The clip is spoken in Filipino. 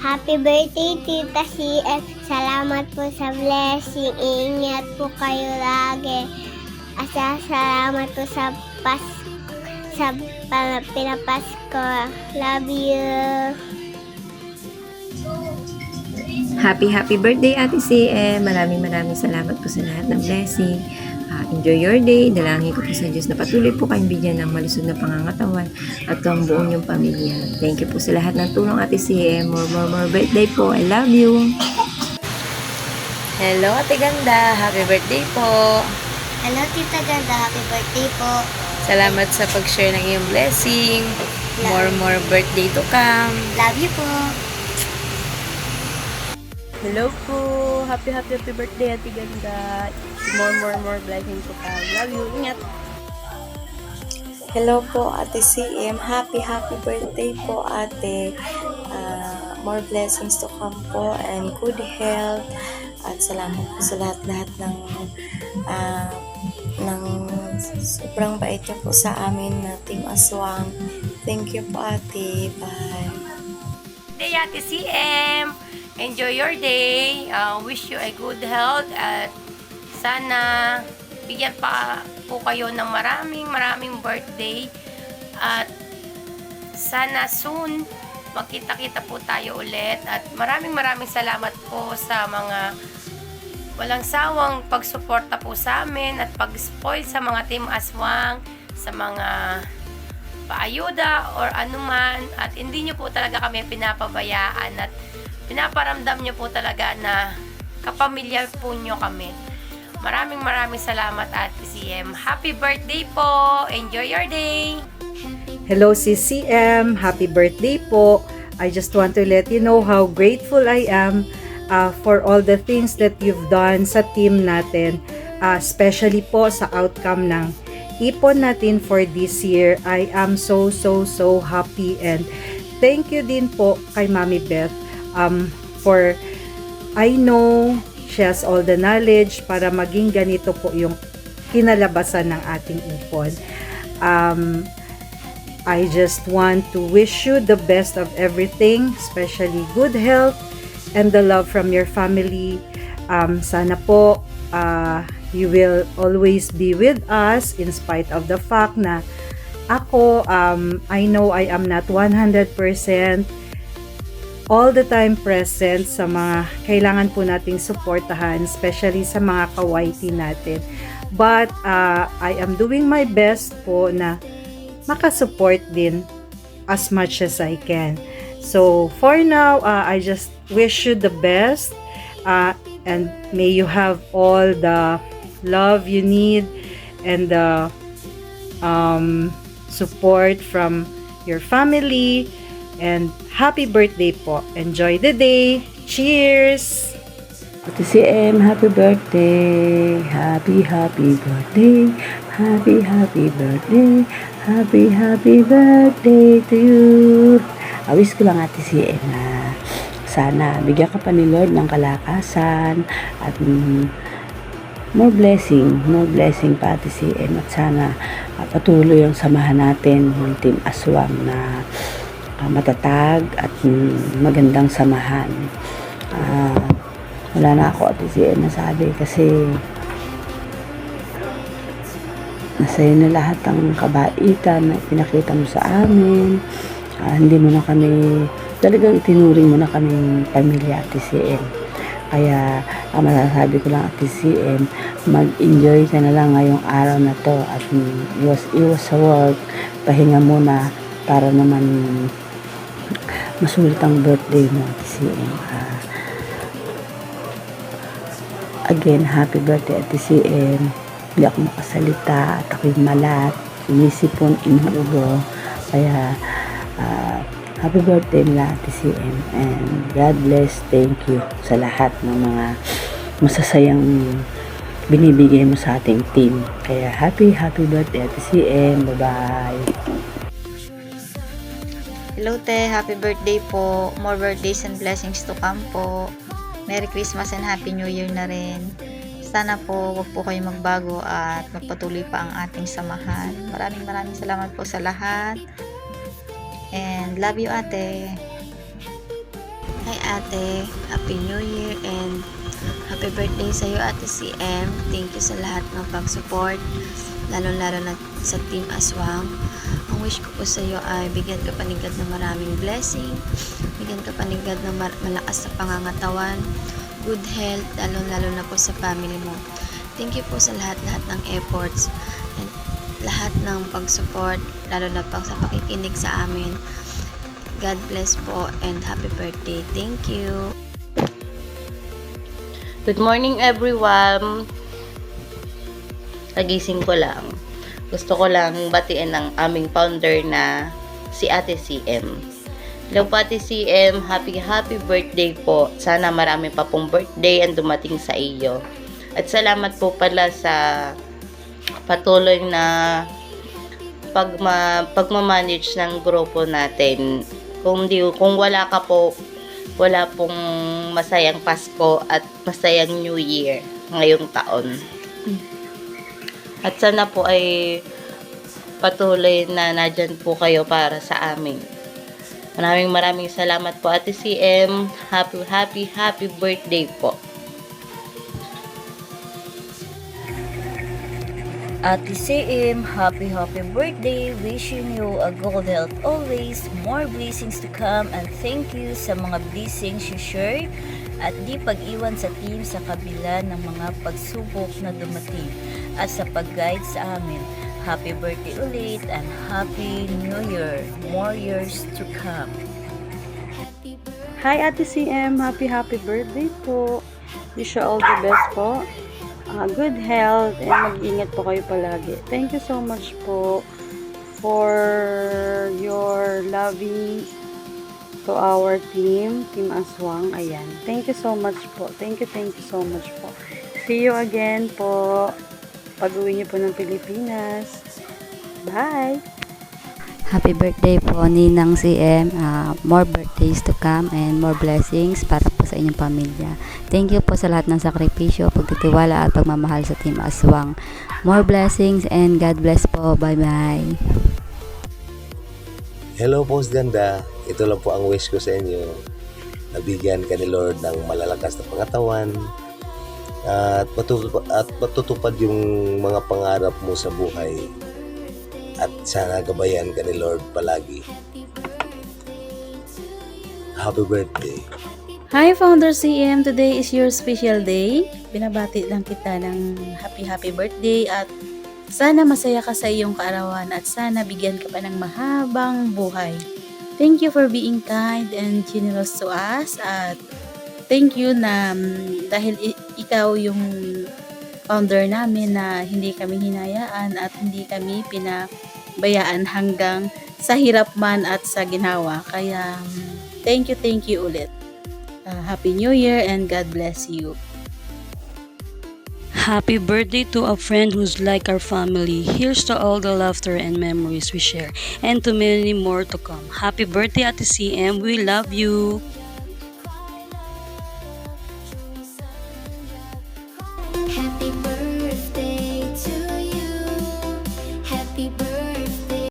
Happy birthday, Tita CF. Salamat po sa blessing. Iingat po kayo lagi. Salamat po sa pinapasko. Love you. Happy birthday Ate CM. Maraming salamat po sa lahat ng blessing. Enjoy your day. Dalangin ko po sa Diyos na patuloy po kayong bigyan ng malusog na pangangatawan at ang buong yung pamilya. Thank you po sa lahat ng tulong Ate CM. More birthday po. I love you. Hello Ate Ganda. Happy birthday po. Hello, Tita Ganda. Happy birthday po. Salamat sa pag-share ng iyong blessing. More birthday to come. Love you po. Hello po! Happy birthday, Ate Ganda! More blessings to come. Love you! Ingat! Hello po, Ate CM. Happy birthday po, Ate. More blessings to come po and good health. At salamat po sa lahat ng sobrang bait niyo po sa amin na Team Aswang. Thank you po, Ate. Bye. Day Ate CM! Enjoy your day. Wish you a good health at sana bigyan pa po kayo ng maraming birthday at sana soon magkita-kita po tayo ulit at maraming salamat po sa mga walang sawang pagsuporta po sa amin at pag-spoil sa mga Team Aswang, sa mga paayuda or anuman at hindi nyo po talaga kami pinapabayaan at pinaparamdam nyo po talaga na kapamilya po nyo kami. Maraming salamat Ate CM. Happy birthday po! Enjoy your day! Hello CCM, happy birthday po. I just want to let you know how grateful I am for all the things that you've done sa team natin, especially po sa outcome ng ipon natin for this year. I am so happy and thank you din po kay Mami Beth for I know she has all the knowledge para maging ganito po yung kinalabasan ng ating ipon. I just want to wish you the best of everything, especially good health and the love from your family. Sana po you will always be with us in spite of the fact na ako, I know I am not 100% all the time present sa mga kailangan po nating suportahan, especially sa mga kawaiti natin. But I am doing my best po na makasupport din as much as I can. So for now, I just wish you the best and may you have all the love you need and the support from your family. And happy birthday po. Enjoy the day. Cheers! Ate CM, happy birthday! Happy birthday! Happy birthday! Happy birthday to you! Wish ko lang Ate CM na sana bigyan ka pa ni Lord ng kalakasan at more blessing pa Ate CM at sana patuloy ang samahan natin ng Team Aswang na matatag at magandang samahan. Wala na ako Ate CM nasabi kasi nasa'yo na lahat ang kabaitan na pinakita mo sa amin. Hindi mo na kami talagang itinuring mo na kaming pamilya Ate CM. Kaya ang masasabi ko lang Ate CM, mag-enjoy ka na lang ngayong araw na to at iwas sa work, pahinga muna para naman masulit ang birthday mo Ate CM. Again, happy birthday Ate CM. Hindi ako makasalita at ako'y malat, inisipon, inuubo. Kaya happy birthday nila Ate CM and God bless. Thank you sa lahat ng mga masasayang binibigay mo sa ating team. Kaya happy birthday Ate CM. Bye-bye. Hello te, happy birthday po. More birthdays and blessings to come po. Merry Christmas and Happy New Year na rin. Sana po wag po kayo magbago at magpatuloy pa ang ating samahan. Maraming salamat po sa lahat. And love you ate. Hi ate, Happy New Year and happy birthday sa iyo ate CM. Thank you sa lahat ng pag-support, lalo-lalo na sa Team Aswang. Ang wish ko po sa iyo ay bigyan ka panigad ng maraming blessing, bigyan ka panigad ng malakas sa pangangatawan, good health, lalo-lalo na po sa family mo. Thank you po sa lahat-lahat ng efforts and lahat ng pag-support, lalo na pang sa pakikinig sa amin. God bless po and happy birthday. Thank you. Good morning everyone. Nagising ko lang. Gusto ko lang batiin ang aming founder na si Ate CM. Hello po Ate CM, happy birthday po. Sana marami pa pong birthday ang dumating sa iyo. At salamat po pala sa patuloy na pagmamanage ng grupo natin. Kung wala ka po, wala pong masayang Pasko at masayang New Year ngayong taon. At sana po ay patuloy na nandyan po kayo para sa amin. Maraming salamat po Ate CM. Happy birthday po. Ate CM, happy birthday. Wishing you a good health always, more blessings to come, and thank you sa mga blessings you share at di pag-iwan sa team sa kabila ng mga pagsubok na dumating at sa pag-guide sa amin. Happy birthday ulit and Happy New Year. More years to come. Hi Ate CM, happy birthday po. Wish you all the best po. Good health and mag-ingat po kayo palagi. Thank you so much po for your loving to our Team Aswang. Ayan. Thank you so much po. Thank you so much po. See you again po pag-uwi niyo po ng Pilipinas. Bye! Happy birthday po Ninang CM. More birthdays to come and more blessings para po sa inyong pamilya. Thank you po sa lahat ng sakripisyo, pagtitiwala at pagmamahal sa Team Aswang. More blessings and God bless po. Bye-bye. Hello po, ganda. Ito lang po ang wish ko sa inyo. Nabigyan ka ni Lord ng malalakas na pangatawan at matutupad yung mga pangarap mo sa buhay. At sana gabayan ka ni Lord palagi. Happy birthday. Hi Founder CM, today is your special day. Binabati lang kita ng happy birthday at sana masaya ka sa iyong kaarawan at sana bigyan ka pa ng mahabang buhay. Thank you for being kind and generous to us at thank you na dahil ikaw yung founder namin na hindi kami hinayaan at hindi kami pinabayaan hanggang sa hirap man at sa ginawa. Kaya thank you ulit. Happy New Year and God bless you. Happy birthday to a friend who's like our family. Here's to all the laughter and memories we share and to many more to come. Happy birthday Ate CM. We love you.